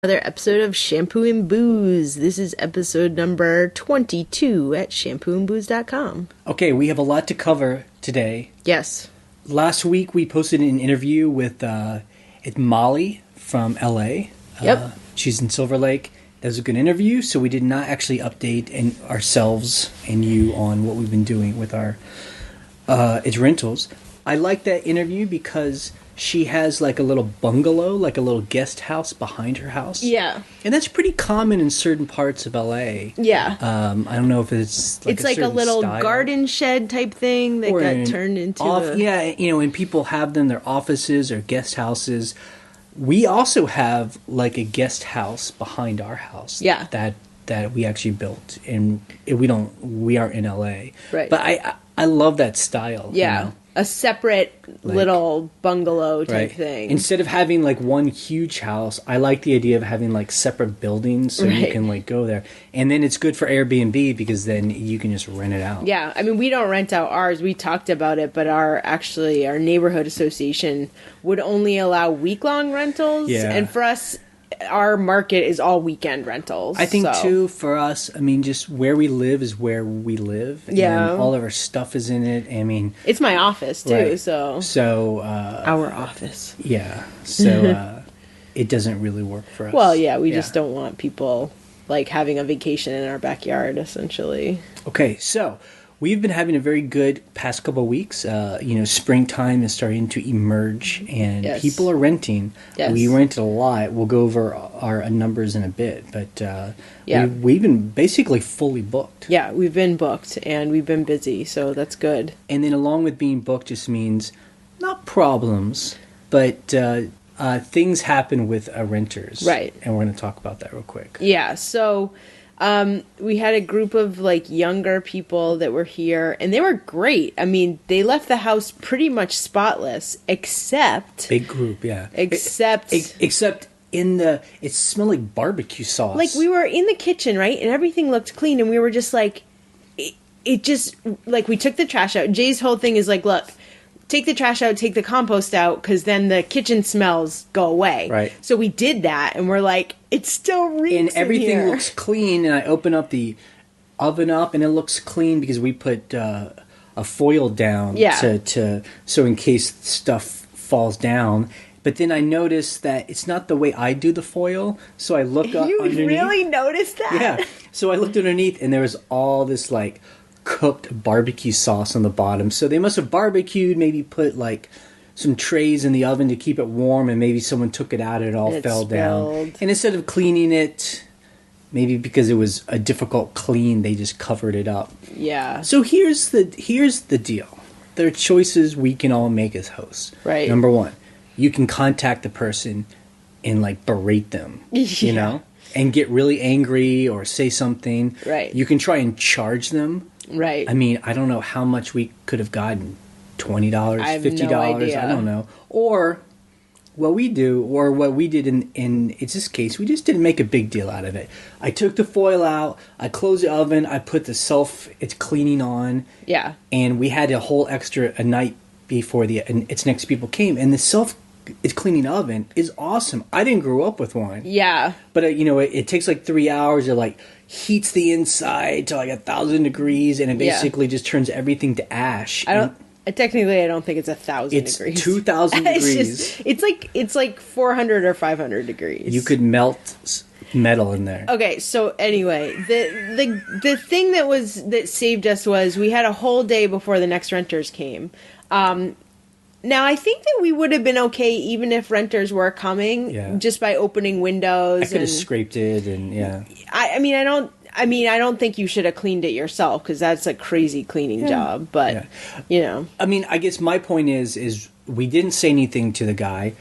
Another episode of Shampoo and Booze. This is episode number 22 at shampooandbooze.com. Okay, we have a lot to cover today. Yes. Last week we posted an interview with Molly from LA. Yep. She's in Silver Lake. That was a good interview, so we did not actually update ourselves and you on what we've been doing with our its rentals. I like that interview because she has like a little bungalow, like a little guest house behind her house. Yeah. And that's pretty common in certain parts of LA. Yeah. I don't know if it's like a little style. Garden shed type thing that got turned into Yeah, and people have them, their offices or guest houses. We also have like a guest house behind our house. Yeah. That we actually built, and we aren't in LA. Right. But I love that style. Yeah. You know? A separate little bungalow type thing. Instead of having like one huge house, I like the idea of having like separate buildings so you can like go there. And then it's good for Airbnb because then you can just rent it out. Yeah. I mean, we don't rent out ours. We talked about it, but our neighborhood association would only allow week-long rentals. Yeah. And for us, our market is all weekend rentals. I think too, for us, I mean, just where we live is where we live. Yeah. And all of our stuff is in it. I mean, it's my office too, right. So our office. Yeah. So it doesn't really work for us. Well, yeah, we just don't want people like having a vacation in our backyard, essentially. Okay, so we've been having a very good past couple of weeks. Springtime is starting to emerge, and people are renting. Yes. We rented a lot. We'll go over our numbers in a bit, but we've been basically fully booked. Yeah, we've been booked, and we've been busy, so that's good. And then along with being booked just means not problems, but things happen with renters. Right. And we're going to talk about that real quick. Yeah, so we had a group of like younger people that were here, and they were great. I mean, they left the house pretty much spotless, except big group, yeah. Except it smelled like barbecue sauce. Like we were in the kitchen, right, and everything looked clean, and we were just like, it just like we took the trash out. Jay's whole thing is like, look, take the trash out, take the compost out, because then the kitchen smells go away. Right. So we did that, and we're like, it still reeks and everything in here. Looks clean, and I open up the oven and it looks clean because we put a foil down so in case stuff falls down. But then I noticed that it's not the way I do the foil, so I look up underneath. You really noticed that? Yeah. So I looked underneath, and there was all this like cooked barbecue sauce on the bottom. So they must have barbecued, maybe put like some trays in the oven to keep it warm, and maybe someone took it out and it all fell down. And instead of cleaning it, maybe because it was a difficult clean, they just covered it up. Yeah. So here's the deal. There are choices we can all make as hosts. Right. Number one, you can contact the person and like berate them, you know, and get really angry or say something. Right. You can try and charge them. Right. I mean, I don't know how much we could have gotten. $20, $50, no idea. I don't know. Or what we do, or what we did in this case, we just didn't make a big deal out of it. I took the foil out, I closed the oven, I put the it's cleaning on. Yeah. And we had a night before its next people came, and the it's cleaning oven is awesome. I didn't grow up with one. Yeah. But it takes like 3 hours. It like heats the inside to like 1,000 degrees, and it basically just turns everything to ash. Technically, I don't think it's 1,000 degrees. It's 2,000 degrees. It's like 400 or 500 degrees. You could melt metal in there. Okay, so anyway, the thing that saved us was we had a whole day before the next renters came. Now, I think that we would have been okay even if renters were coming, just by opening windows. I could have scraped it, and I don't think you should have cleaned it yourself, because that's a crazy cleaning job. But, I mean, I guess my point is we didn't say anything to the guy.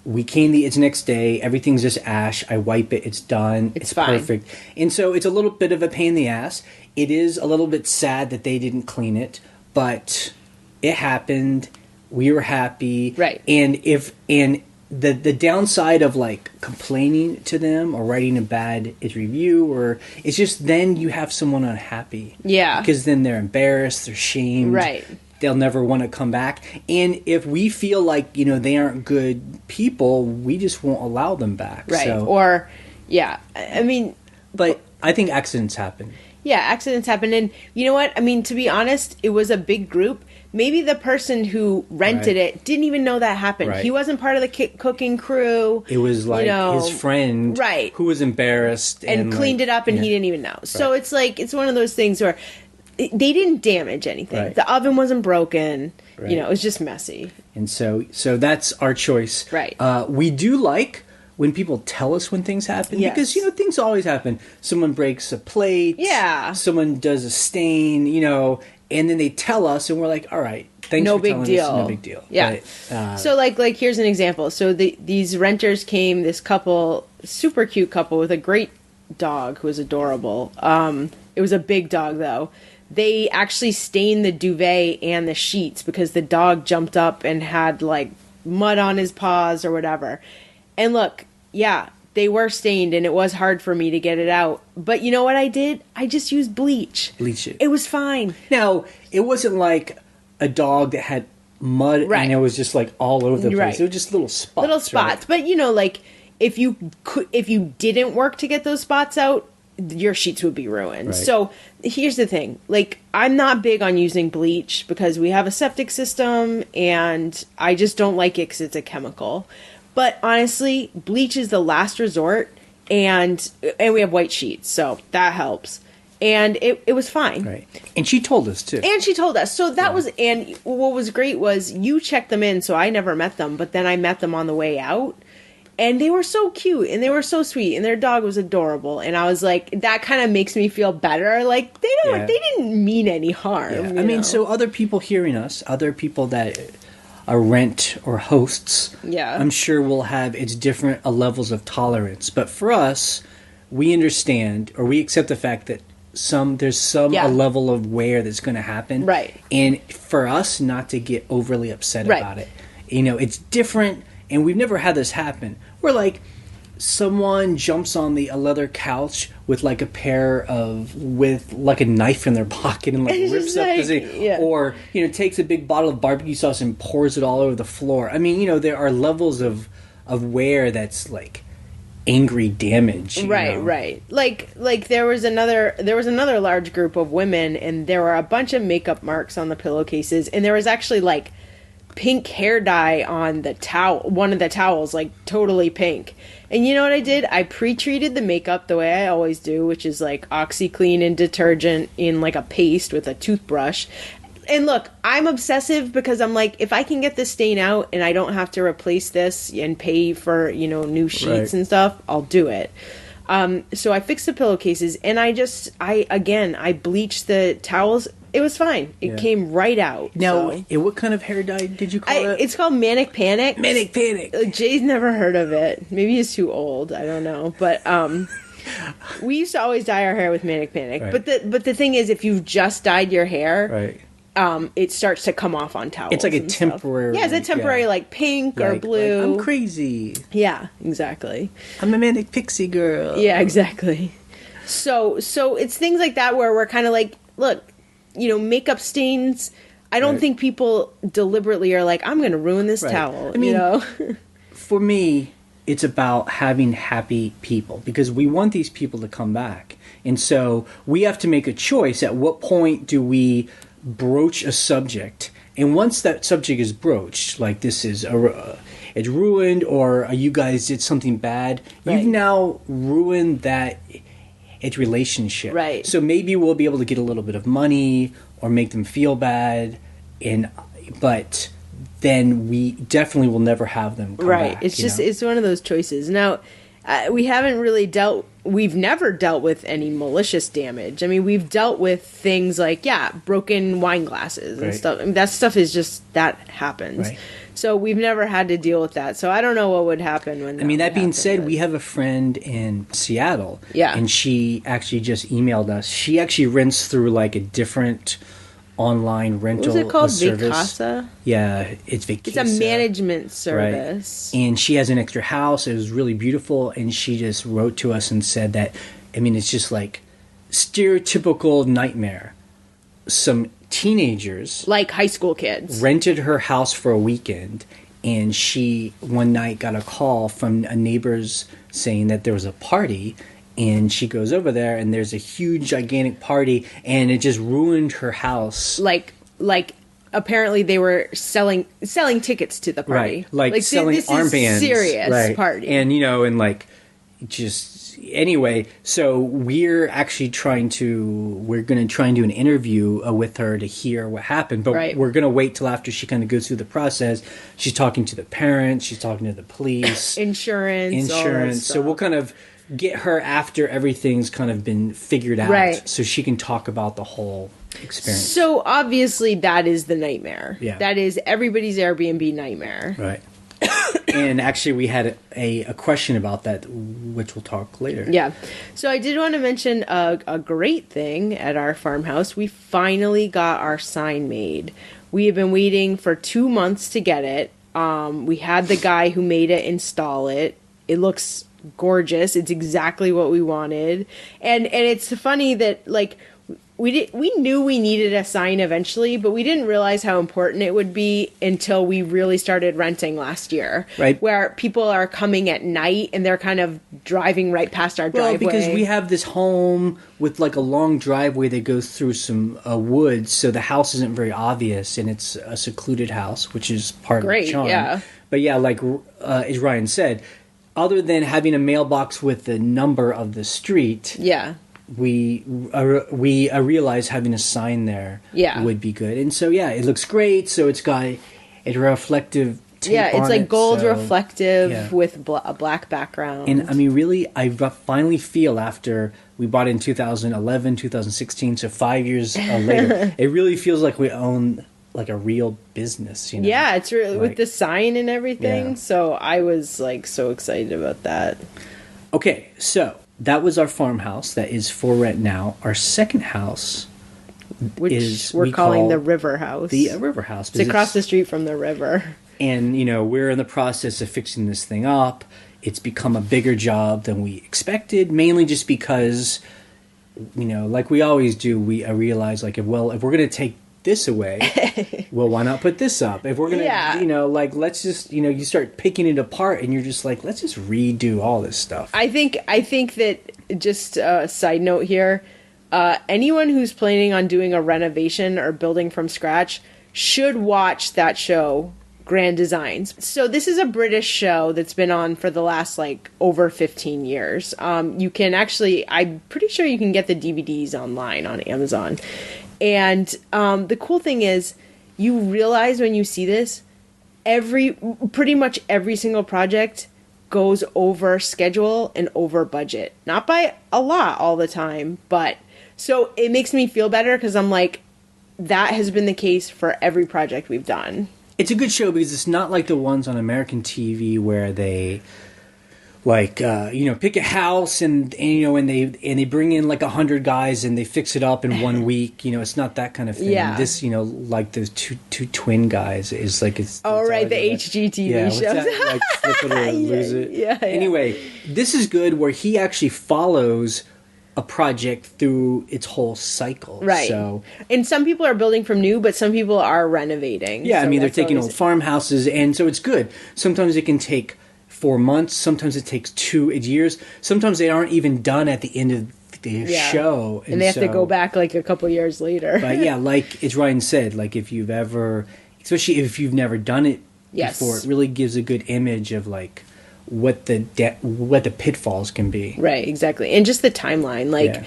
We came it's next day. Everything's just ash. I wipe it. It's done. It's fine. Perfect. And so it's a little bit of a pain in the ass. It is a little bit sad that they didn't clean it, but it happened. We were happy. Right. And the downside of like complaining to them or writing a bad review, or it's just then you have someone unhappy. Yeah. Because then they're embarrassed, they're shamed. Right. they'll never want to come back. And if we feel like, they aren't good people, we just won't allow them back. Right. So, Or, yeah. I mean... But I think accidents happen. Yeah, accidents happen. And you know what? I mean, to be honest, it was a big group. Maybe the person who rented it didn't even know that happened. Right. He wasn't part of the cooking crew. It was like his friend who was embarrassed. And cleaned it up, and he didn't even know. So it's like, it's one of those things where they didn't damage anything. Right. The oven wasn't broken. Right. It was just messy. And so that's our choice. Right. We do like when people tell us when things happen. Yes. Because, things always happen. Someone breaks a plate. Yeah. Someone does a stain, and then they tell us, and we're like, all right, thanks for telling us. No big deal. Yeah. But, so, like here's an example. So, these renters came, this couple, super cute couple with a great dog who was adorable. It was a big dog, though. They actually stained the duvet and the sheets because the dog jumped up and had, like, mud on his paws or whatever. And look, yeah, they were stained, and it was hard for me to get it out. But you know what I did? I just used bleach. Bleach it. It was fine. Now, it wasn't like a dog that had mud and it was just like all over the place. Right. It was just little spots. Little spots. Right? But, like, if you didn't work to get those spots out, your sheets would be ruined. Right. So here's the thing. Like, I'm not big on using bleach because we have a septic system, and I just don't like it because it's a chemical. But honestly, bleach is the last resort, and we have white sheets, so that helps. And it was fine. Right. And she told us, too. And she told us. So that was, and what was great was you checked them in, so I never met them, but then I met them on the way out. And they were so cute, and they were so sweet, and their dog was adorable. And I was like, that kind of makes me feel better. Like, they didn't mean any harm. Yeah. I mean, so other people hearing us, other people that are rent or hosts, I'm sure will have its different levels of tolerance. But for us, we understand, or we accept the fact that there's a level of wear that's going to happen. Right. And for us not to get overly upset about it. It's different, and we've never had this happen. We're like, someone jumps on a leather couch with like with like a knife in their pocket and like rips up or takes a big bottle of barbecue sauce and pours it all over the floor. I mean, there are levels of wear that's like angry damage. Right. Like there was another large group of women, and there were a bunch of makeup marks on the pillowcases, and there was actually like pink hair dye on the one of the towels, like totally pink. And you know what I did? I pre-treated the makeup the way I always do, which is like OxyClean and detergent in like a paste with a toothbrush. And look, I'm obsessive because I'm like, if I can get this stain out and I don't have to replace this and pay for, new sheets and stuff, I'll do it. So I fixed the pillowcases, and I bleached the towels. It was fine. It came right out. Now, what kind of hair dye did you call it? It's called Manic Panic. Manic Panic. Jay's never heard of it. Maybe he's too old. I don't know. But we used to always dye our hair with Manic Panic. Right. But the thing is, if you've just dyed your hair, it starts to come off on towels. It's like a temporary... Yeah, it's a temporary like pink or blue. Like, I'm crazy. Yeah, exactly. I'm a manic pixie girl. Yeah, exactly. So it's things like that where we're kind of like, look, makeup stains. I don't think people deliberately are like, I'm going to ruin this towel. I mean, for me, it's about having happy people because we want these people to come back. And so we have to make a choice. At what point do we broach a subject? And once that subject is broached, like this is it's ruined, or you guys did something bad, you've now ruined its relationship. Right. So maybe we'll be able to get a little bit of money or make them feel bad, but then we definitely will never have them come back. It's just it's one of those choices. Now, we've never dealt with any malicious damage. I mean, we've dealt with things like, broken wine glasses and stuff. I mean, that stuff is just, that happens. Right. So we've never had to deal with that. So I don't know what would happen when that being said, we have a friend in Seattle. Yeah. And she actually just emailed us. She actually rents through like a different online rental service. What was it called? Vacasa? Yeah, it's Vacasa. It's a management service. Right. And she has an extra house. It was really beautiful. And she just wrote to us and said that, it's just like stereotypical nightmare. some teenagers Like high school kids. rented her house for a weekend, and she one night got a call from a neighbor's saying that there was a party, and she goes over there and there's a huge gigantic party, and it just ruined her house. Like apparently they were selling tickets to the party. Right, like selling this armbands. Is serious party. And, and like, just, anyway, so we're going to try and do an interview with her to hear what happened, but we're going to wait till after she kind of goes through the process. She's talking to the parents, she's talking to the police. Insurance. All that stuff. So we'll kind of get her after everything's kind of been figured out, so she can talk about the whole experience. So obviously that is the nightmare. Yeah. That is everybody's Airbnb nightmare. Right. And actually we had a question about that, which we'll talk later. Yeah. So I did want to mention a great thing at our farmhouse. We finally got our sign made. We have been waiting for 2 months to get it. We had the guy who made it install it. It looks gorgeous. It's exactly what we wanted. And it's funny that, like, we knew we needed a sign eventually, but we didn't realize how important it would be until we really started renting last year. Right. Where people are coming at night and they're kind of driving right past our driveway. Well, because we have this home with like a long driveway that goes through some woods, so the house isn't very obvious, and it's a secluded house, which is part of the charm. Yeah. But yeah, like as Ryan said, other than having a mailbox with the number of the street, we realized having a sign there would be good. And so it looks great. So it's got a reflective tape it's on like it, gold so, reflective with a black background. And I mean, really, I finally feel after we bought it in 2011, 2016, so 5 years later, it really feels like we own like a real business, Yeah, it's really like, with the sign and everything. Yeah. So I was like so excited about that. Okay, so that was our farmhouse that is for rent now. Our second house, which we're calling the River House. The River House. It's across the street from the river. And, we're in the process of fixing this thing up. It's become a bigger job than we expected, mainly just because, like we always do, I realize, like, if we're going to take this away, well, why not put this up? If we're gonna like, let's just you start picking it apart, and you're just like, let's just redo all this stuff. I think that, just a side note here, anyone who's planning on doing a renovation or building from scratch should watch that show, Grand Designs. So this is a British show that's been on for the last like over 15 years. You can actually, I'm pretty sure you can get the DVDs online on Amazon. And the cool thing is, you realize when you see this, pretty much every single project goes over schedule and over budget. Not by a lot all the time, but so it makes me feel better because I'm like, that has been the case for every project we've done. It's a good show because it's not like the ones on American TV where they like pick a house and they bring in like 100 guys and they fix it up in 1 week. It's not that kind of thing. Yeah. This like the two twin guys is like it's the like, HGTV shows. Like flip it or lose it. Yeah. Anyway, this is good where he actually follows a project through its whole cycle. Right. So, and some people are building from new, but some people are renovating. Yeah, so I mean they're taking old farmhouses, and so it's good. Sometimes it can take 4 months. Sometimes it takes 2 years. Sometimes they aren't even done at the end of the show. And they have to go back like a couple years later. But yeah, like as Ryan said, like if you've ever, especially if you've never done it before, it really gives a good image of like what the pitfalls can be. Right, exactly. And just the timeline. Like,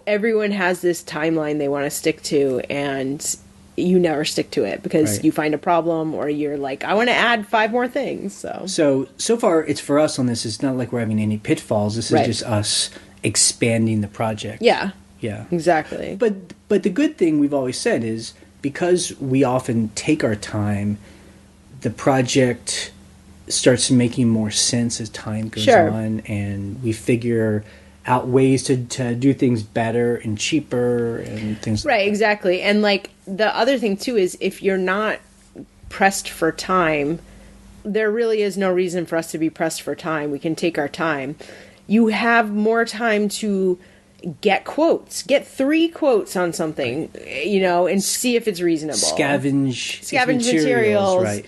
everyone has this timeline they want to stick to, and you never stick to it because you find a problem or you're like, I want to add 5 more things. So far it's for us on this. It's not like we're having any pitfalls. This is just us expanding the project. Yeah. Yeah. Exactly. But the good thing we've always said is because we often take our time, the project starts making more sense as time goes on, and we figure out ways to do things better and cheaper and things right, exactly. And like the other thing too is if you're not pressed for time, there really is no reason for us to be pressed for time. We can take our time. You have more time to get quotes. Get 3 quotes on something, and see if it's reasonable. Scavenge materials. Right.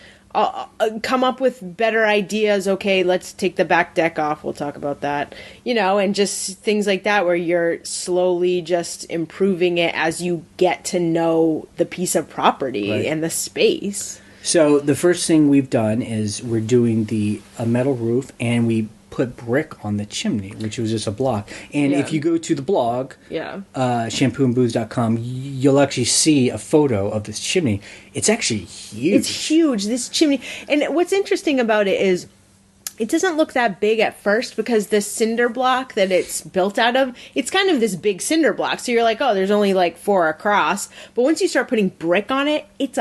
Come up with better ideas. Okay, let's take the back deck off. We'll talk about that. And just things like that where you're slowly just improving it as you get to know the piece of property and the space. So the first thing we've done is we're doing a metal roof, and we put brick on the chimney, which was just a block. And if you go to the blog, shampooandbooze.com, you'll actually see a photo of this chimney. It's actually huge. It's huge, this chimney. And what's interesting about it is it doesn't look that big at first because the cinder block that it's built out of, it's kind of this big cinder block. So you're like, oh, there's only like 4 across. But once you start putting brick on it, it's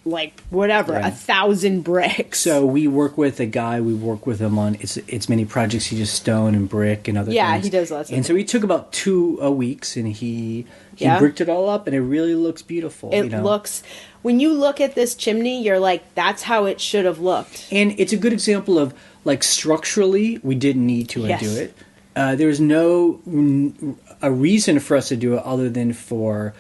1,000 bricks. So we work with a guy. We work with him on it's many projects. He does stone and brick and other things. Yeah, he does lots of things. So he took about 2 weeks, and he bricked it all up, and it really looks beautiful. It looks, when you look at this chimney, you're like, that's how it should have looked. And it's a good example of structurally, we didn't need to undo it. There was no a reason for us to do it other than for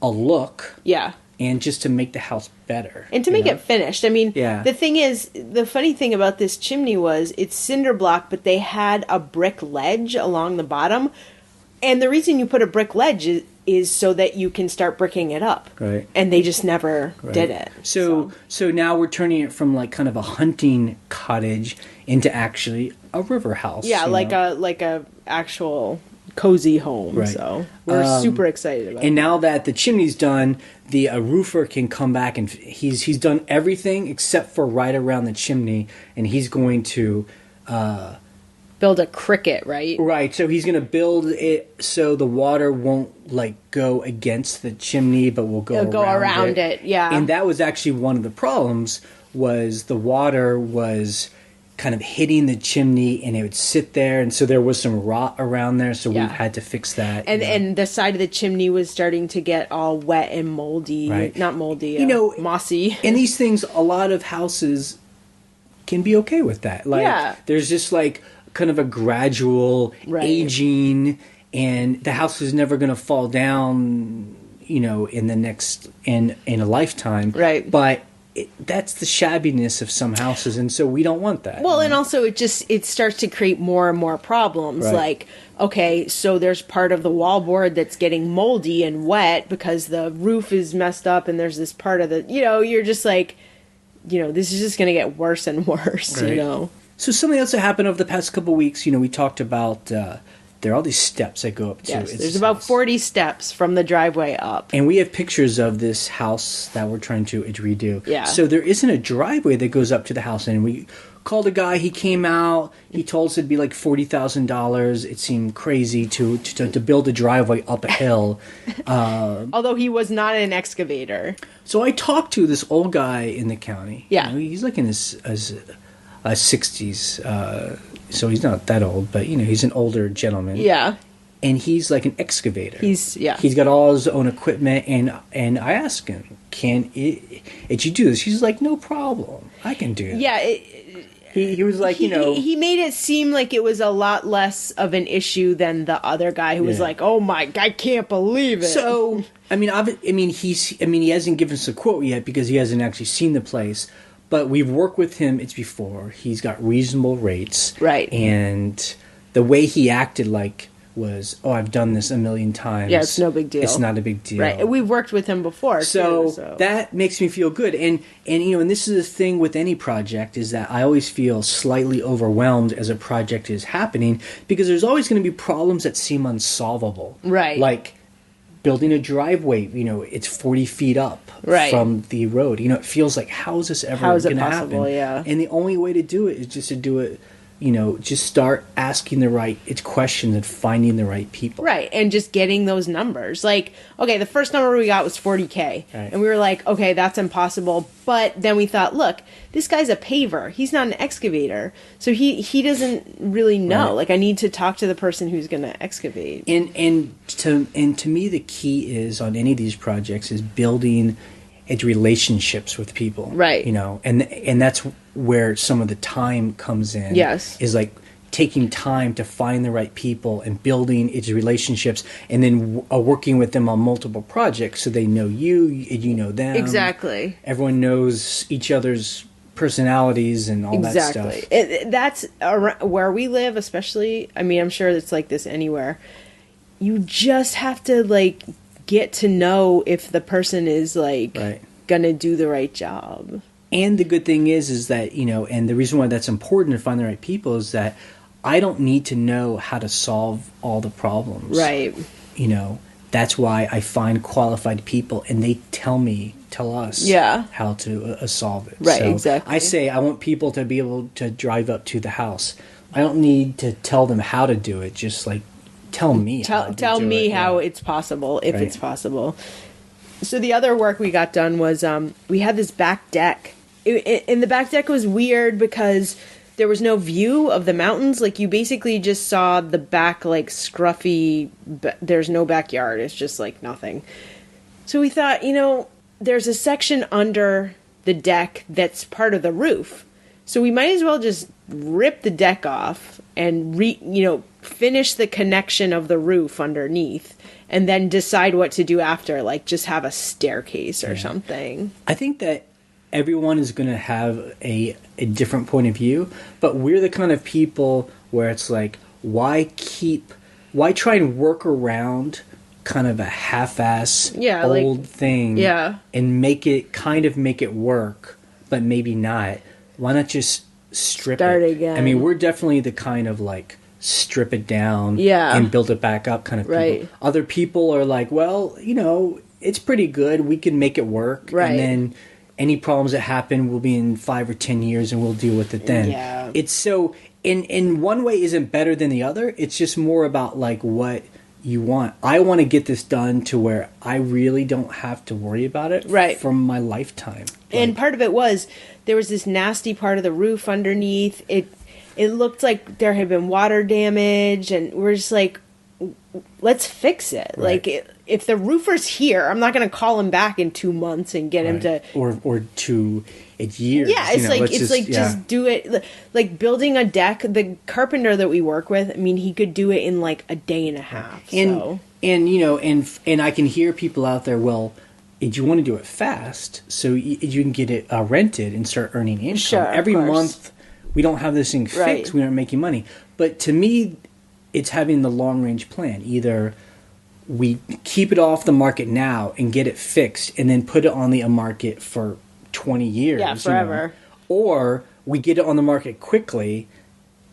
a look. Yeah. And just to make the house better. And to make it finished. I mean, the thing is, the funny thing about this chimney was it's cinder block, but they had a brick ledge along the bottom. And the reason you put a brick ledge is so that you can start bricking it up. Right. And they just never did it. So now we're turning it from kind of a hunting cottage into actually a river house. Yeah, like a actual cozy home. Right. So we're super excited about it. And now that the chimney's done, the roofer can come back, and he's done everything except for right around the chimney, and he's going to build a cricket, right? Right. So he's going to build it so the water won't go against the chimney, but will go around it. Yeah. And that was actually one of the problems, was the water was kind of hitting the chimney, and it would sit there, and so there was some rot around there, so we've had to fix that. And the side of the chimney was starting to get all wet and moldy. Right. Not moldy, mossy. And these things, a lot of houses can be okay with that. There's just kind of a gradual aging, and the house is never going to fall down, in the next, in a lifetime. Right. But that's the shabbiness of some houses, and so we don't want that. Well, and also it starts to create more and more problems. Right. Okay, so there's part of the wallboard that's getting moldy and wet because the roof is messed up, and there's this part of the, you're just this is just going to get worse and worse, right. So something else that happened over the past couple of weeks, we talked about there are all these steps that go up to. Yes, there's about 40 steps from the driveway up. And we have pictures of this house that we're trying to redo. Yeah. So there isn't a driveway that goes up to the house, and we called a guy. He came out. He told us it'd be like $40,000. It seemed crazy to build a driveway up a hill. Although he was not an excavator. So I talked to this old guy in the county. Yeah. He's like in his 60s. So he's not that old, but he's an older gentleman. Yeah. And he's like an excavator. He's got all his own equipment, and I asked him, "Can you do this?" He's like, "No problem, I can do that." Yeah. He was like, he made it seem like it was a lot less of an issue than the other guy who was like, "Oh my, I can't believe it." So he hasn't given us a quote yet because he hasn't actually seen the place. But we've worked with him. It's before. He's got reasonable rates. Right. And the way he acted was, I've done this a million times. Yeah, it's no big deal. It's not a big deal. Right. We've worked with him before, so too. So that makes me feel good. And this is the thing with any project, is that I always feel slightly overwhelmed as a project is happening, because there's always going to be problems that seem unsolvable. Right. Like building a driveway, it's 40 feet up from the road. It feels like, how is this ever going to happen? Yeah. And the only way to do it is just to do it, just start asking the right questions and finding the right people. Right, and just getting those numbers. The first number we got was 40K. Right. And we were like, okay, that's impossible. But then we thought, look, this guy's a paver. He's not an excavator. So he doesn't really know. Right. I need to talk to the person who's going to excavate. And to me, the key is on any of these projects is building relationships with people. Right. And that's where some of the time comes in. Yes. Is taking time to find the right people and building its relationships, and then working with them on multiple projects so they know you and you know them. Exactly. Everyone knows each other's personalities and all that stuff. That's where we live, especially. I mean, I'm sure it's like this anywhere. You just have to like get to know if the person is like gonna do the right job. And the good thing is that, you know, and the reason why that's important to find the right people is that I don't need to know how to solve all the problems. Right. You know, that's why I find qualified people and they tell us how to solve it. Right, so exactly. I say I want people to be able to drive up to the house. I don't need to tell them how to do it. Just like tell me tell me how it's possible, if it's possible. So the other work we got done was we had this back deck. And the back deck was weird because there was no view of the mountains. Like, you basically just saw the back, like, scruffy... There's no backyard. It's just, like, nothing. So we thought, you know, there's a section under the deck that's part of the roof. So we might as well just rip the deck off and, finish the connection of the roof underneath and then decide what to do after. Like, just have a staircase or something. I think that everyone is going to have a different point of view, but we're the kind of people where it's like, why try and work around kind of a half-ass old thing and make it work, but maybe not. Why not just start it again? I mean, we're definitely the kind of like strip it down and build it back up kind of people. Other people are like, well, you know, it's pretty good. We can make it work. And then any problems that happen will be in 5 or 10 years and we'll deal with it then. Yeah. It's so, in one way isn't better than the other. It's just more about like what you want. I want to get this done to where I really don't have to worry about it for my lifetime. And part of it was, there was this nasty part of the roof underneath. It looked like there had been water damage, and we're just like, let's fix it. Like, if the roofer's here, I'm not going to call him back in 2 months and get him to... Or 2 years. Yeah, it's just do it. Like, building a deck, the carpenter that we work with, I mean, he could do it in, like, a day and a half. And you know, and I can hear people out there, well, if you want to do it fast, so you can get it rented and start earning income. Sure, every month, we don't have this thing fixed, we aren't making money. But to me, it's having the long-range plan. Either we keep it off the market now and get it fixed and then put it on the market for 20 years. Yeah, forever. You know? Or we get it on the market quickly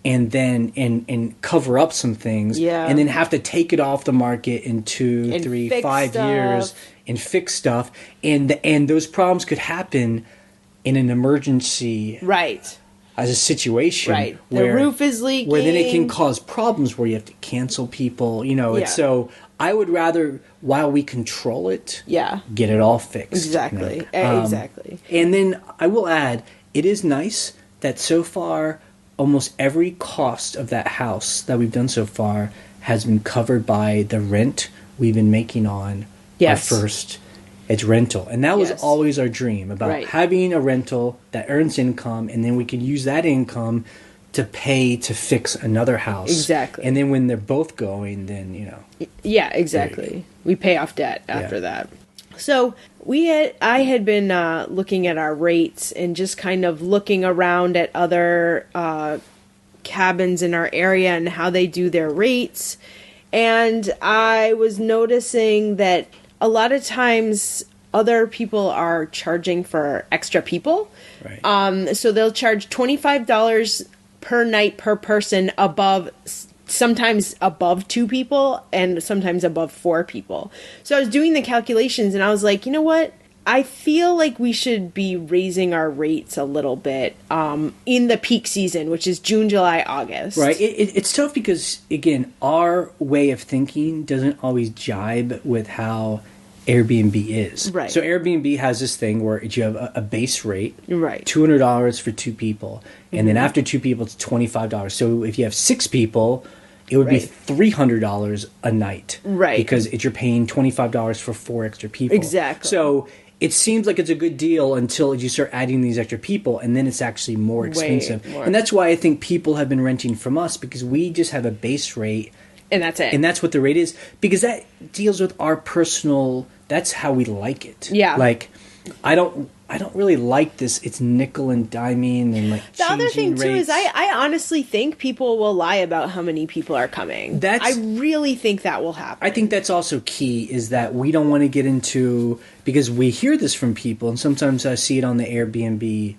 and then and cover up some things and then have to take it off the market in 2, 3, 5 years and fix stuff. And those problems could happen in an emergency. Right. As a situation where the roof is leaking, where then it can cause problems where you have to cancel people, you know. It's so I would rather, while we control it, get it all fixed. Exactly. You know? Exactly. And then I will add, it is nice that so far almost every cost of that house that we've done so far has been covered by the rent we've been making on our first rental. And that was always our dream, about having a rental that earns income, and then we can use that income to pay to fix another house. Exactly. And then when they're both going, then, you know. Yeah, exactly. We pay off debt after that. So I had been looking at our rates and just kind of looking around at other cabins in our area and how they do their rates. And I was noticing that a lot of times other people are charging for extra people. So they'll charge $25 per night per person, sometimes above 2 people and sometimes above 4 people. So I was doing the calculations and I was like, you know what? I feel like we should be raising our rates a little bit in the peak season, which is June, July, August. Right. It's tough because, again, our way of thinking doesn't always jibe with how Airbnb is. Right. So Airbnb has this thing where you have a base rate, right, $200 for 2 people, and then after 2 people, it's $25. So if you have 6 people, it would be $300 a night, right? Because you're paying $25 for 4 extra people. Exactly. So it seems like it's a good deal until you start adding these extra people, and then it's actually more expensive. more. And that's why I think people have been renting from us, because we just have a base rate. And that's it. And that's what the rate is, because that deals with our personal, that's how we like it. Yeah. Like, I don't really like this. It's nickel and diming and like the other thing rates. too is I honestly think people will lie about how many people are coming. I really think that will happen. I think that's also key, is that we don't want to get into, because we hear this from people, and sometimes I see it on the Airbnb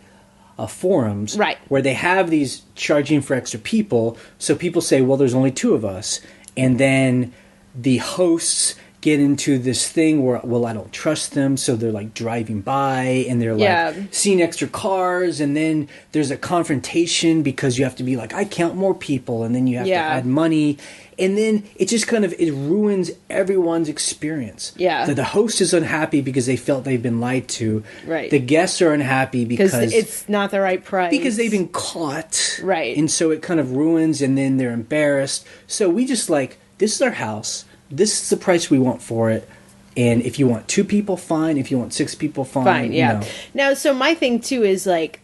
forums, right, where they have these charging for extra people. So people say, well, there's only 2 of us. And then the hosts get into this thing where, well, I don't trust them, so they're like driving by and they're like seeing extra cars, and then there's a confrontation because you have to be like, I count more people, and then you have to add money, and then it just kind of, it ruins everyone's experience. Yeah. So the host is unhappy because they felt they've been lied to. Right. The guests are unhappy because it's not the right price. Because they've been caught. Right. And so it kind of ruins, and then they're embarrassed. So we just like, this is our house. This is the price we want for it. And if you want 2 people, fine. If you want 6 people, fine. Fine, yeah. You know. Now, so my thing too is like,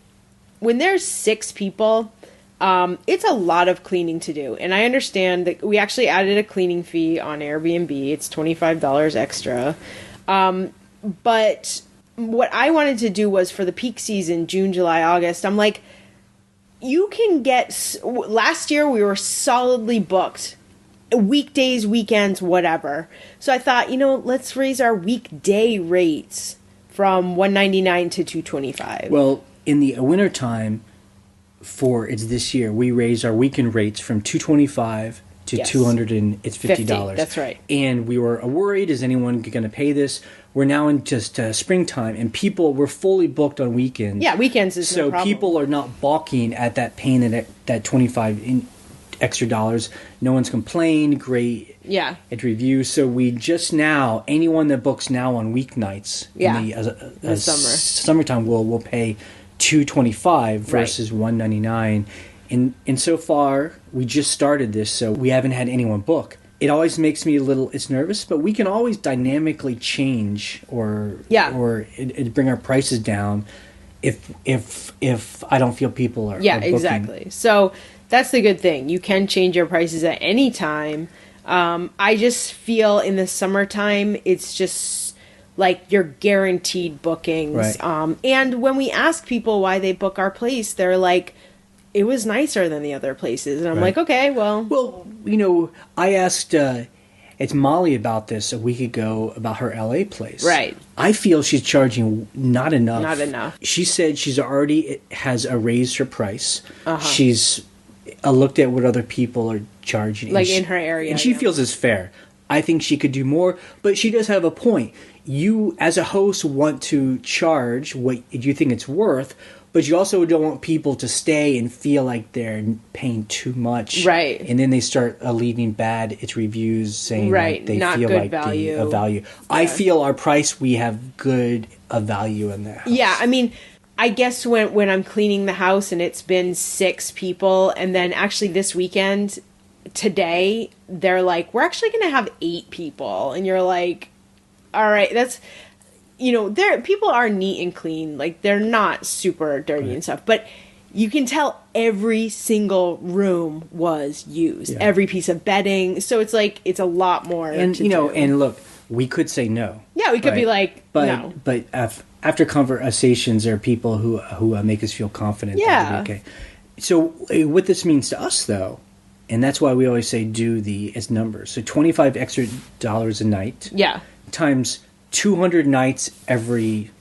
when there's 6 people, it's a lot of cleaning to do. And I understand that we actually added a cleaning fee on Airbnb. It's $25 extra. But what I wanted to do was, for the peak season, June, July, August, I'm like, you can get, last year we were solidly booked. Weekdays, weekends, whatever. So I thought, let's raise our weekday rates from $199 to $225. Well, in the wintertime, it's this year, we raised our weekend rates from $225 to $200, and it's $50. That's right. And we were worried, is anyone going to pay this? We're now in just springtime, and we're fully booked on weekends. Yeah, weekends is no problem. So people are not balking at that paying that $25 extra dollars. No one's complained. Great. Yeah. At reviews. So we just now, anyone that books now on weeknights in the summertime will pay $225 versus $199. And so far, we just started this, so we haven't had anyone book. It always makes me it's nervous, but we can always dynamically change or bring our prices down if I don't feel people are booking. Exactly. So that's the good thing. You can change your prices at any time. I just feel in the summertime, it's just like you're guaranteed bookings. Right. And when we ask people why they book our place, they're like, it was nicer than the other places. And I'm like, okay, well. Well, I asked it's Molly about this a week ago about her LA place. Right. I feel she's charging not enough. Not enough. She said she's already has raised her price. Uh-huh. She's looked at what other people are charging. Like in her area. And she feels it's fair. I think she could do more, but she does have a point. You, as a host, want to charge what you think it's worth, but you also don't want people to stay and feel like they're paying too much. Right. And then they start leaving bad reviews saying like they not feel good like value. a value. Yeah. I feel our price, we have good value in there. Yeah, I mean, I guess when I'm cleaning the house and it's been 6 people, and then actually this weekend, today, they're like, we're actually going to have 8 people. And you're like, all right, that's... people are neat and clean. Like, they're not super dirty and stuff. But you can tell every single room was used. Yeah. Every piece of bedding. So it's like, it's a lot more and to do. And look, we could say no. Yeah, we could be like, no. But after conversations, there are people who make us feel confident. Yeah. That okay. So what this means to us, though, and that's why we always say do as numbers. So $25 extra a night. Yeah. Times 200 nights every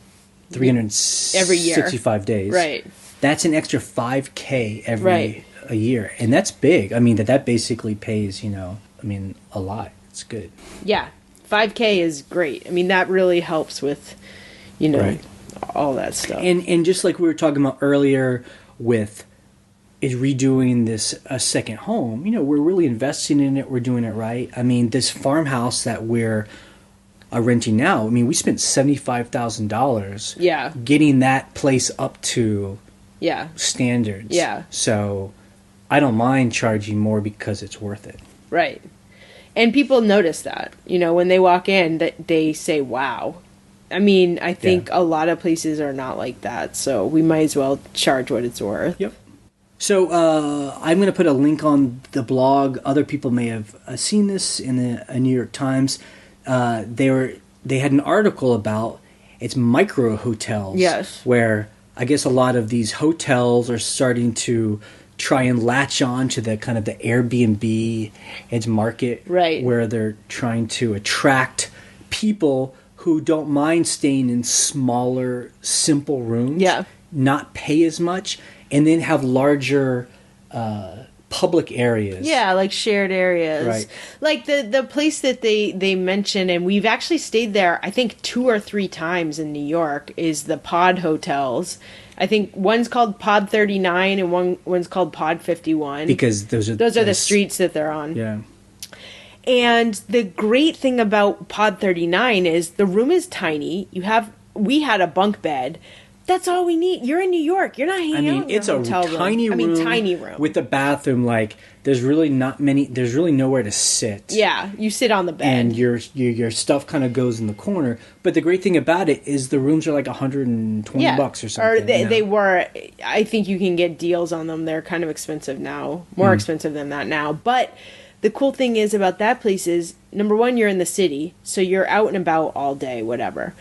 365 days. Right. That's an extra $5,000 a year. And that's big. I mean, that basically pays, a lot. It's good. Yeah. $5,000 is great. I mean, that really helps with, all that stuff. And just like we were talking about earlier with redoing this second home, we're really investing in it. We're doing it right. I mean, this farmhouse that we're renting now, I mean, we spent $75,000 getting that place up to standards. Yeah. So I don't mind charging more because it's worth it. Right. And people notice that, when they walk in, that they say, wow, I mean, I think a lot of places are not like that, so we might as well charge what it's worth. Yep. So I'm going to put a link on the blog. Other people may have seen this in the New York Times. They had an article about it's micro hotels. Yes. Where I guess a lot of these hotels are starting to try and latch on to the kind of the Airbnb market. Right. Where they're trying to attract people who don't mind staying in smaller, simple rooms. Yeah. Not pay as much, and then have larger public areas. Yeah, like shared areas. Right. Like the place that they mentioned, and we've actually stayed there, I think 2 or 3 times in New York, is the Pod Hotels. I think one's called Pod 39 and one's called Pod 51. Because those are the streets that they're on. Yeah. And the great thing about Pod 39 is the room is tiny. We had a bunk bed. That's all we need. You're in New York. You're not hanging out in your hotel room. Tiny room. Tiny room. With a bathroom. Like, there's really nowhere to sit. Yeah, you sit on the bed. And your stuff kind of goes in the corner. But the great thing about it is the rooms are like $120 or something. Or they were. I think you can get deals on them. They're kind of expensive now. More expensive than that now. But the cool thing is about that place is, number one, you're in the city. So you're out and about all day, whatever.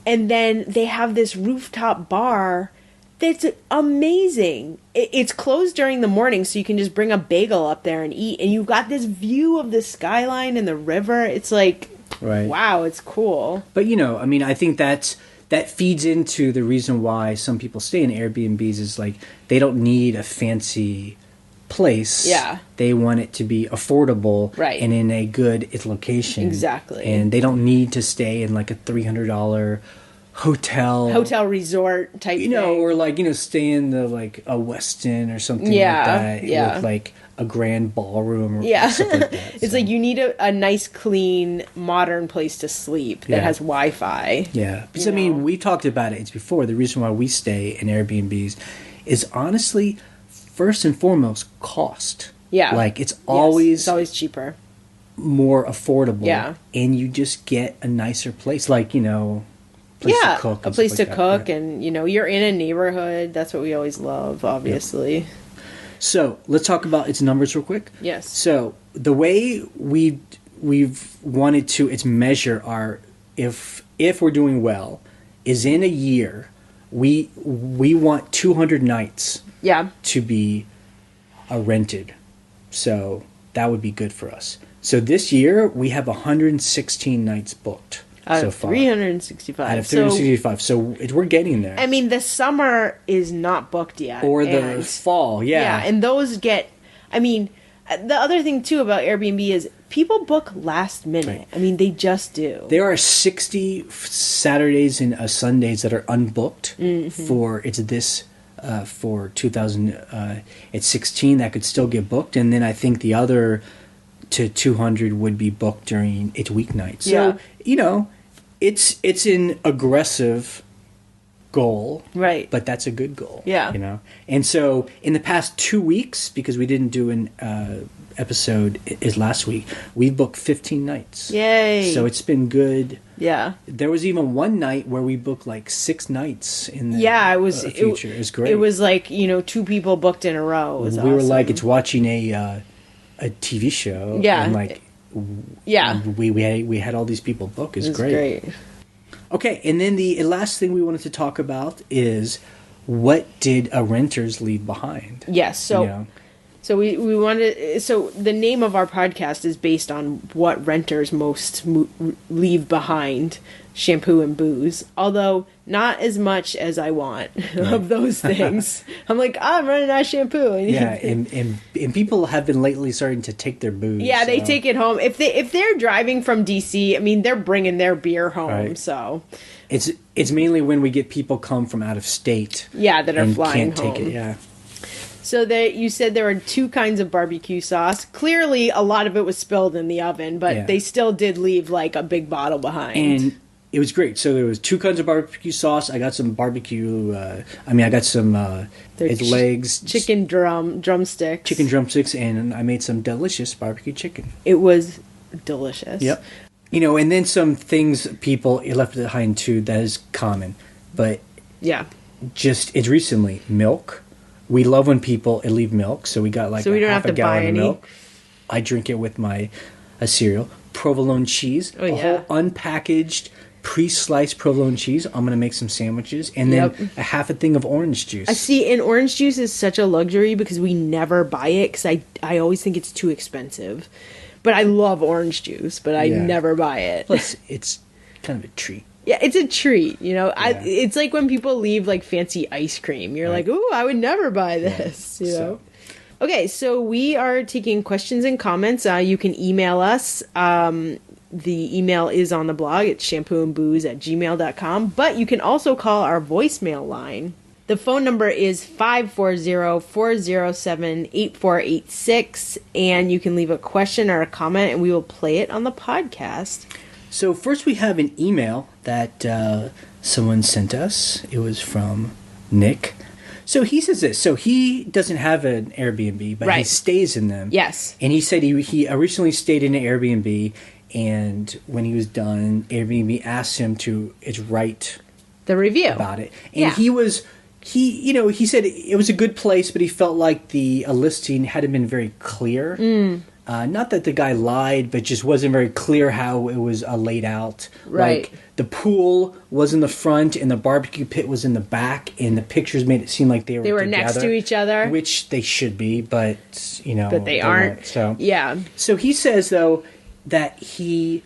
And then they have this rooftop bar that's amazing. It's closed during the morning, so you can just bring a bagel up there and eat. And you've got this view of the skyline and the river. It's like, wow, it's cool. But, I mean, I think that feeds into the reason why some people stay in Airbnbs is like they don't need a fancy place. Yeah. They want it to be affordable. Right. And in a good location. Exactly. And they don't need to stay in like a $300 hotel resort type thing. Or like, stay in the like a Westin or something like that. Yeah. With like a grand ballroom or stuff like that. It's like you need a nice, clean, modern place to sleep that has Wi-Fi. Yeah. Because I mean, we talked about it before. The reason why we stay in Airbnbs is honestly, first and foremost, cost. Yeah. Like it's always cheaper. More affordable. Yeah. And you just get a nicer place. Like, place to cook. A place to cook, and you're in a neighborhood. That's what we always love, obviously. Yep. So let's talk about its numbers real quick. Yes. So the way we've wanted to measure our if we're doing well is in a year we want 200 nights. Yeah. To be rented. So that would be good for us. So this year we have 116 nights booked. Out of 365. Out of 365. So we're getting there. I mean, the summer is not booked yet. Or the fall, yeah. Yeah, and those get... I mean, the other thing, too, about Airbnb is people book last minute. Right. I mean, they just do. There are 60 Saturdays and Sundays that are unbooked for... It's this... for 2016, that could still get booked. And then I think the other to 200 would be booked during its weeknights. So, it's an aggressive goal, right? But that's a good goal, yeah. And so in the past 2 weeks, because we didn't do an episode is last week, we booked 15 nights. Yay! So it's been good. Yeah. There was even one night where we booked like 6 nights in the future. It was great. It was like 2 people booked in a row. It was awesome. Were like it's watching a TV show. Yeah. And like. Yeah, we had all these people book. It's great. Okay, and then the last thing we wanted to talk about is what did renters leave behind? Yes, so we wanted. So the name of our podcast is based on what renters most leave behind: shampoo and booze. Although not as much as I want of those things. I'm like, I'm running out of shampoo. And people have been lately starting to take their booze. Yeah, they take it home. If they're driving from DC, I mean, they're bringing their beer home. Right. So it's mainly when we get people come from out of state. Yeah, that are flying can't home. Take it. Yeah. So you said there were 2 kinds of barbecue sauce. Clearly, a lot of it was spilled in the oven, but they still did leave like a big bottle behind. And it was great. So there was 2 kinds of barbecue sauce. I got some barbecue. I got some legs, chicken drumsticks, and I made some delicious barbecue chicken. It was delicious. Yep. And then some things people left behind too that is common. But Yeah. it's recently milk. We love when people leave milk, so we got like So we don't half have a to buy gallon of any. milk. I drink it with my cereal. Provolone cheese. Oh, a yeah. whole unpackaged, pre-sliced provolone cheese. I'm going to make some sandwiches. And then a half a thing of orange juice. I see, and orange juice is such a luxury because we never buy it because I always think it's too expensive. But I love orange juice, but I never buy it. Plus, it's kind of a treat. Yeah, it's a treat, it's like when people leave like fancy ice cream. You're like, ooh, I would never buy this, know? Okay, so we are taking questions and comments. You can email us. The email is on the blog. It's shampooandbooze@gmail.com. But you can also call our voicemail line. The phone number is 540-407-8486. And you can leave a question or a comment, and we will play it on the podcast. So first we have an email that someone sent us. It was from Nick. So he says this. So he doesn't have an Airbnb, but he stays in them. Yes. And he said he recently stayed in an Airbnb, and when he was done, Airbnb asked him to write the review about it. And he said it was a good place, but he felt like the listing hadn't been very clear. Not that the guy lied, but just wasn't very clear how it was laid out. Right. Like the pool was in the front and the barbecue pit was in the back, and the pictures made it seem like they were together, next to each other, which they should be, but but they aren't. So So he says though that he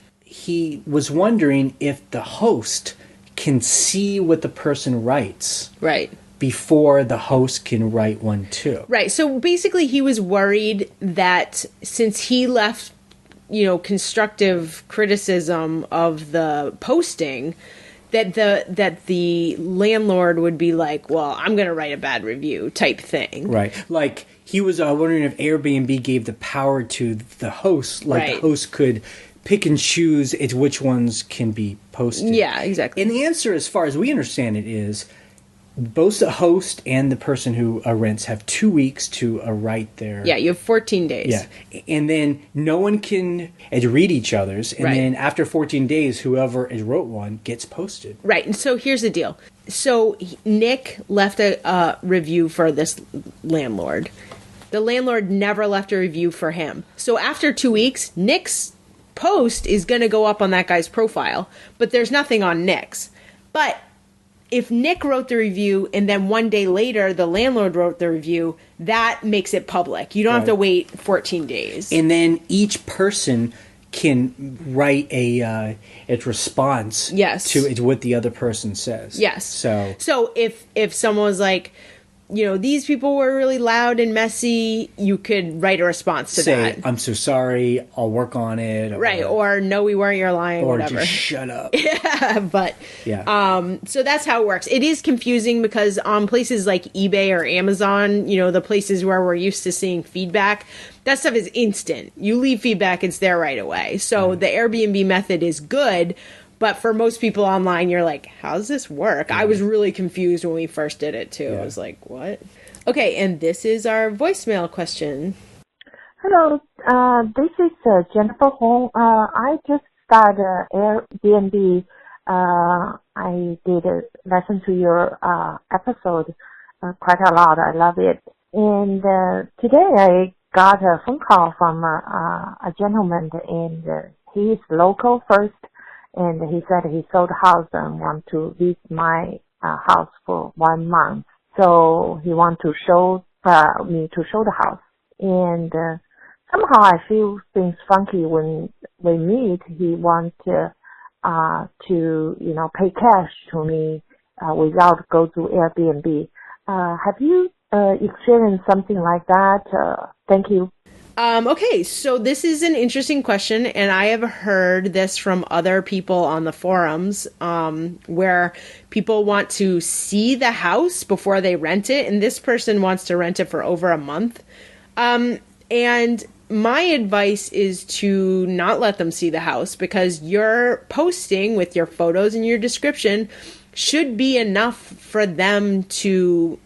was wondering if the host can see what the person writes. Right. Before the host can write one too. Right. So basically he was worried that since he left, constructive criticism of the posting, that the landlord would be like, well, I'm going to write a bad review type thing. Right. Like he was wondering if Airbnb gave the power to the host, the host could pick and choose which ones can be posted. Yeah, exactly. And the answer, as far as we understand it, is both the host and the person who rents have 2 weeks to write their... Yeah, you have 14 days. Yeah. And then no one can read each other's. And then after 14 days, whoever wrote one gets posted. Right. And so here's the deal. So Nick left a review for this landlord. The landlord never left a review for him. So after 2 weeks, Nick's post is going to go up on that guy's profile. But there's nothing on Nick's. But if Nick wrote the review and then 1 day later the landlord wrote the review, that makes it public. You don't have to wait 14 days. And then each person can write a response to what the other person says. Yes. So if someone was like, these people were really loud and messy, you could write a response to that. I'm so sorry, I'll work on it. Or no, we weren't, you're lying, or whatever. Just shut up. So that's how it works. It is confusing because on places like eBay or Amazon, the places where we're used to seeing feedback, that stuff is instant. You leave feedback, it's there right away. So the Airbnb method is good. But for most people online, you're like, how does this work? Yeah. I was really confused when we first did it, too. Yeah. I was like, what? Okay, and this is our voicemail question. Hello, this is Jennifer Hong. I just started Airbnb. I did listen to your episode quite a lot. I love it. And today I got a phone call from a gentleman, and he's local first. And he said he sold a house and want to lease my house for 1 month. So he want to show me to show the house. And somehow I feel things funky when we meet. He want to pay cash to me without go to Airbnb. Have you experienced something like that? Thank you. Okay, so this is an interesting question, and I have heard this from other people on the forums, where people want to see the house before they rent it, and this person wants to rent it for over a month. And my advice is to not let them see the house, because your posting with your photos and your description should be enough for them to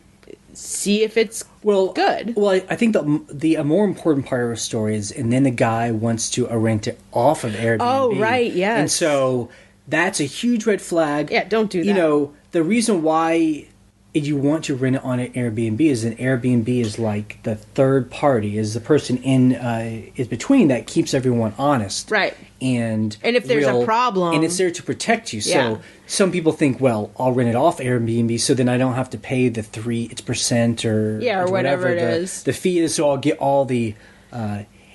see if it's good. Well, I think the more important part of our story is, and then the guy wants to rent it off of Airbnb. Oh, right, yes. And so that's a huge red flag. Yeah, don't do that. You know, the reason why you want to rent it on an Airbnb is an Airbnb is like the third party, is the person is between that keeps everyone honest. Right. And if there's a problem. And it's there to protect you. Yeah. So some people think, well, I'll rent it off Airbnb so then I don't have to pay the 3% or whatever it is. The fee is, so I'll get all the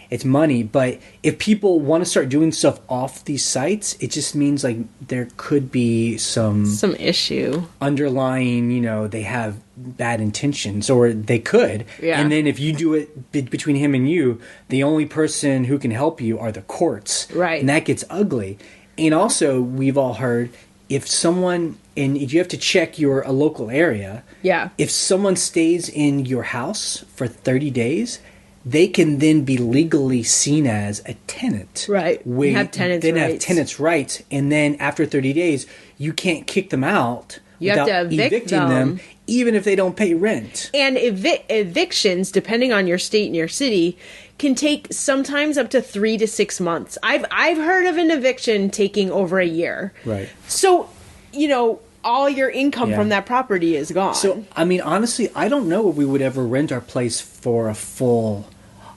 it's money. But if people want to start doing stuff off these sites, it just means like there could be some issue underlying, you know, they have bad intentions, or they could. Yeah. And then if you do it between him and you, the only person who can help you are the courts. Right. And that gets ugly. And also, we've all heard, if someone, and if you have to check a local area. Yeah. If someone stays in your house for 30 days, they can then be legally seen as a tenant. Right. They have tenants' rights. And then after 30 days, you can't kick them out without evicting them, even if they don't pay rent. And evictions, depending on your state and your city, can take sometimes up to 3 to 6 months. I've heard of an eviction taking over a year. Right. So, you know, all your income from that property is gone. So, I mean, honestly, I don't know if we would ever rent our place for a full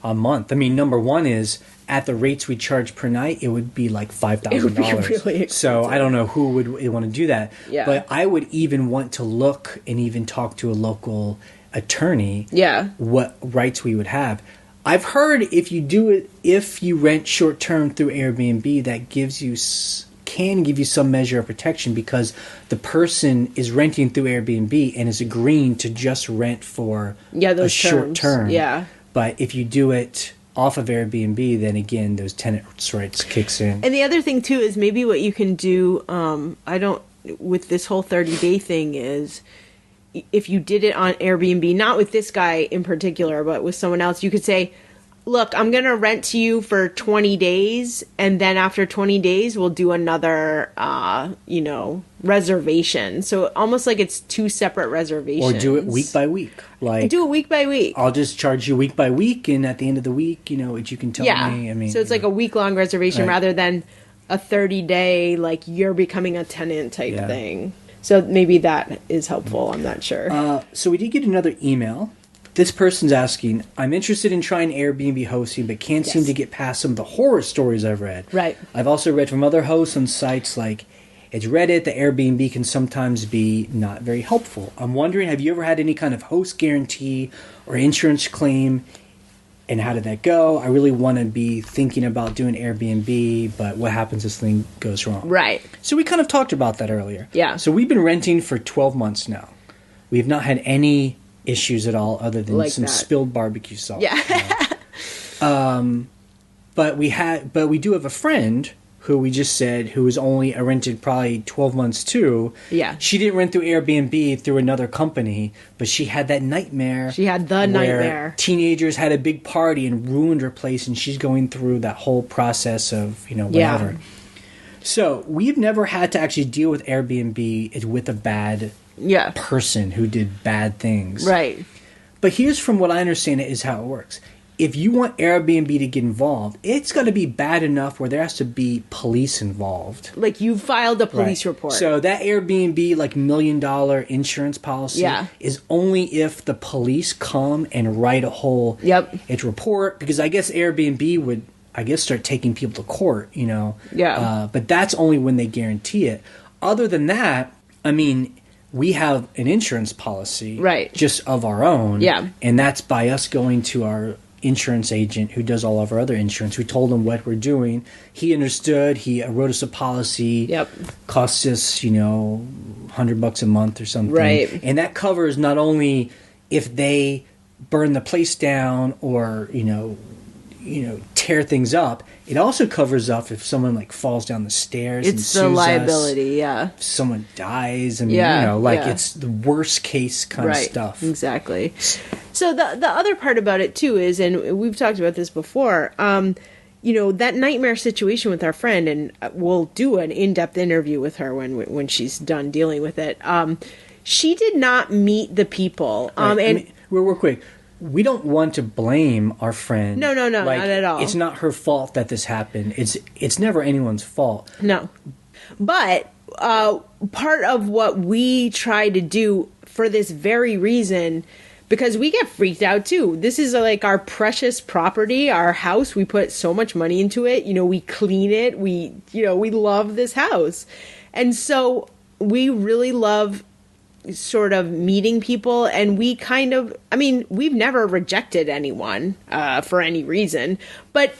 month. I mean, number one is, at the rates we charge per night, it would be like $5,000. It would be really expensive. So I don't know who would want to do that. Yeah. But I would even want to look and even talk to a local attorney. Yeah. What rights we would have. I've heard if you rent short term through Airbnb, that can give you some measure of protection, because the person is renting through Airbnb and is agreeing to just rent for a short term. Yeah. But if you do it off of Airbnb, then again, those tenants' rights kicks in. And the other thing too is maybe what you can do, with this whole 30-day thing, is if you did it on Airbnb, not with this guy in particular, but with someone else, you could say, look, I'm going to rent to you for 20 days, and then after 20 days, we'll do another, reservation. So almost like it's 2 separate reservations. Or do it week by week. Like, do it week by week. I'll just charge you week by week, and at the end of the week, you can tell me. I mean, so it's like a week-long reservation rather than a 30-day, like, you're becoming a tenant type thing. So maybe that is helpful. I'm not sure. So we did get another email. This person's asking, I'm interested in trying Airbnb hosting, but can't seem to get past some of the horror stories I've read. Right. I've also read from other hosts on sites like It's Reddit. The Airbnb can sometimes be not very helpful. I'm wondering, have you ever had any kind of host guarantee or insurance claim? And how did that go? I really want to be thinking about doing Airbnb, but what happens if something goes wrong? Right. So we kind of talked about that earlier. Yeah. So we've been renting for 12 months now. We've not had any issues at all other than like some that. spilled barbecue sauce. Yeah. But we do have a friend who we just said who was only rented probably 12 months too. Yeah. She didn't rent through Airbnb, through another company, but she had that nightmare. She had the nightmare. Teenagers had a big party and ruined her place, and she's going through that whole process of, whatever. Yeah. So we've never had to actually deal with Airbnb with a bad person who did bad things. Right. But here's from what I understand it is how it works. If you want Airbnb to get involved, it's got to be bad enough where there has to be police involved. Like you filed a police report. So that Airbnb like $1 million insurance policy is only if the police come and write a whole report, because I guess Airbnb would start taking people to court, but that's only when they guarantee it. Other than that, I mean, we have an insurance policy just of our own. Yeah. And that's by us going to our insurance agent who does all of our other insurance. We told him what we're doing. He understood. He wrote us a policy. Yep. Costs us, $100 a month or something. Right. And that covers not only if they burn the place down or, tear things up. It also covers up if someone like falls down the stairs. It's the liability, If someone dies, it's the worst case kind of stuff. Exactly. So the other part about it too is, and we've talked about this before, that nightmare situation with our friend, and we'll do an in-depth interview with her when she's done dealing with it. she did not meet the people. Right. I mean, real quick, we don't want to blame our friend. No, not at all. It's not her fault that this happened. It's never anyone's fault. No. But part of what we try to do for this very reason, because we get freaked out too. This is like our precious property, our house. We put so much money into it. We clean it. We love this house. And so we really love sort of meeting people, and we kind of, we've never rejected anyone for any reason, but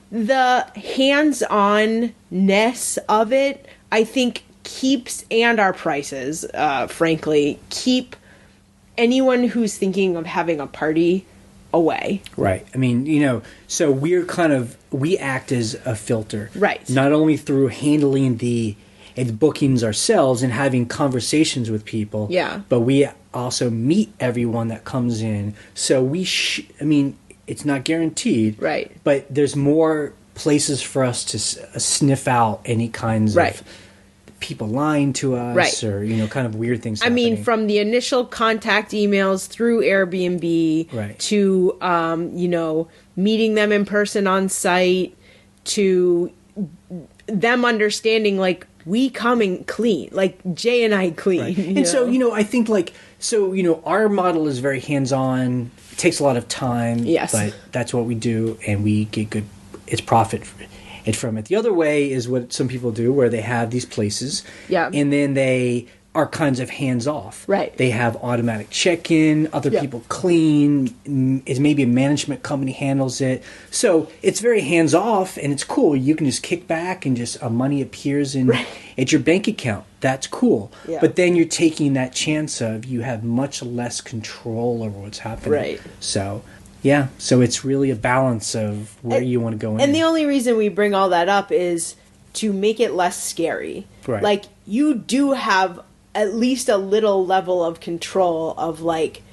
the hands-on-ness of it, I think, keeps, and our prices, frankly, keep anyone who's thinking of having a party away. Right. So we act as a filter. Right. Not only through handling the bookings ourselves and having conversations with people. Yeah. But we also meet everyone that comes in. So it's not guaranteed. Right. But there's more places for us to sniff out any kinds of people lying to us, or kind of weird things happening. From the initial contact emails through Airbnb to meeting them in person on site, to them understanding, like, we come and clean, like Jay and I clean. Right. And so I think our model is very hands-on. It takes a lot of time. Yes. But that's what we do, and we get good. It's profit from it. The other way is what some people do, where they have these places, and then they are kinds of hands-off. Right. They have automatic check-in, other people clean, is maybe a management company handles it. So it's very hands-off, and it's cool. You can just kick back and just money appears at your bank account. That's cool. Yeah. But then you're taking that chance of you have much less control over what's happening. Right. So... yeah, so it's really a balance of where you want to go in. And the only reason we bring all that up is to make it less scary. Right. Like, you do have at least a little level of control of, like,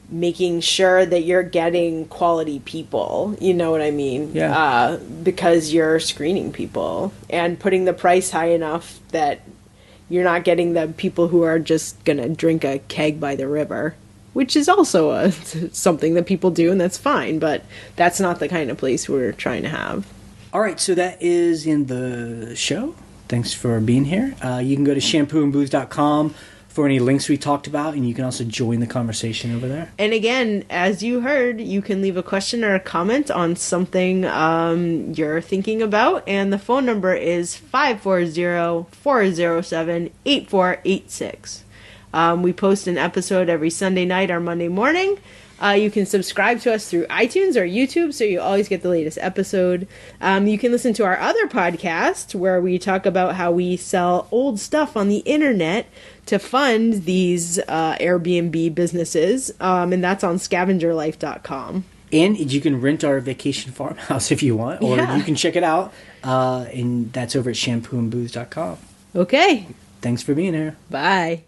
making sure that you're getting quality people. You know what I mean? Yeah. Because you're screening people and putting the price high enough that you're not getting the people who are just going to drink a keg by the river. Which is also something that people do, and that's fine, but that's not the kind of place we're trying to have. All right, so that is in the show. Thanks for being here. You can go to shampooandbooze.com for any links we talked about, and you can also join the conversation over there. And again, as you heard, you can leave a question or a comment on something you're thinking about, and the phone number is 540-407-8486. We post an episode every Sunday night or Monday morning. You can subscribe to us through iTunes or YouTube, so you always get the latest episode. You can listen to our other podcast, where we talk about how we sell old stuff on the internet to fund these Airbnb businesses, and that's on scavengerlife.com. And you can rent our vacation farmhouse if you want, or you can check it out, and that's over at shampooandbooze.com. Okay. Thanks for being here. Bye.